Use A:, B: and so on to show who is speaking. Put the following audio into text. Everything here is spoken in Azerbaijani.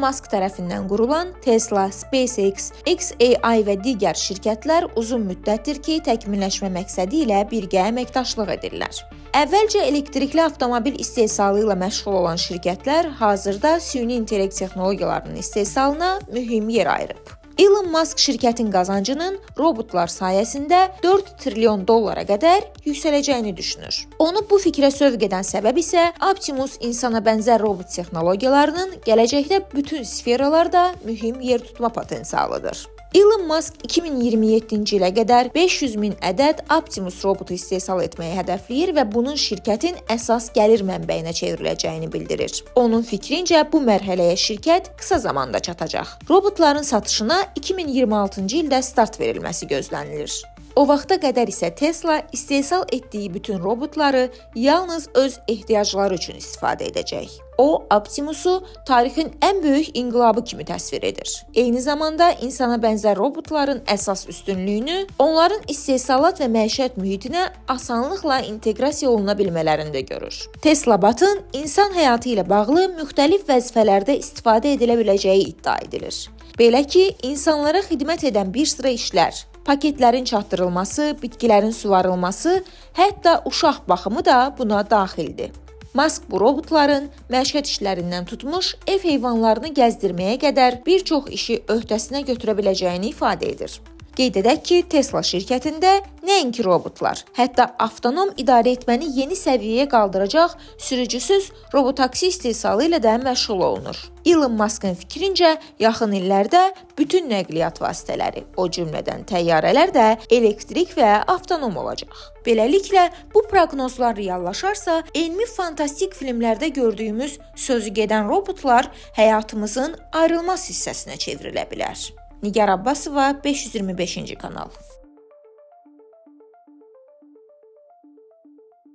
A: Musk tərəfindən qurulan Tesla, SpaceX, xAI və digər şirkətlər uzun müddətdir ki, təkmilləşmə məqsədi ilə birgə əməkdaşlıq edirlər. Əvvəlcə elektrikli avtomobil istehsalı ilə məşğul olan şirkətlər hazırda süni intellekt texnologiyalarının istehsalına mühüm yer ayırıb. Elon Musk şirkətin qazancının robotlar sayəsində 4 trilyon dollara qədər yüksələcəyini düşünür. Onu bu fikrə sövq edən səbəb isə Optimus insana bənzər robot texnologiyalarının gələcəkdə bütün sferalarda mühim yer tutma potensialıdır. Elon Musk 2027-ci ilə qədər 500 min ədəd Optimus robotu istehsal etməyi hədəfləyir və bunun şirkətin əsas gəlir mənbəyinə çevriləcəyini bildirir. Onun fikrincə bu mərhələyə şirkət qısa zamanda çatacaq. Robotların satışına 2026-cı ildə start verilməsi gözlənilir. O vaxta qədər isə Tesla istehsal etdiyi bütün robotları yalnız öz ehtiyacları üçün istifadə edəcək. O, Optimusu tarixin ən böyük inqilabı kimi təsvir edir. Eyni zamanda insana bənzər robotların əsas üstünlüyünü onların istehsalat və məişət mühitinə asanlıqla inteqrasiya oluna bilmələrində görür. Tesla Bot'un insan həyatı ilə bağlı müxtəlif vəzifələrdə istifadə edilə biləcəyi iddia edilir. Belə ki, insanlara xidmət edən bir sıra işlər, paketlərin çatdırılması, bitkilərin suvarılması, hətta uşaq baxımı da buna daxildir. Musk bu robotların məişət işlərindən tutmuş ev heyvanlarını gəzdirməyə qədər bir çox işi öhdəsinə götürə biləcəyini ifadə edir. Qeyd edək ki, Tesla şirkətində nəinki robotlar, hətta avtonom idarə etməni yeni səviyyəyə qaldıracaq sürücüsüz robotaksi istehsalı ilə də məşğul olunur. Elon Musk'ın fikrincə, yaxın illərdə bütün nəqliyyat vasitələri, o cümlədən təyyarələr də elektrik və avtonom olacaq. Beləliklə, bu proqnozlar reallaşarsa, elmi fantastik filmlərdə gördüyümüz sözü gedən robotlar həyatımızın ayrılmaz hissəsinə çevrilə bilər. Nigar Abbasova, 525-ci kanal.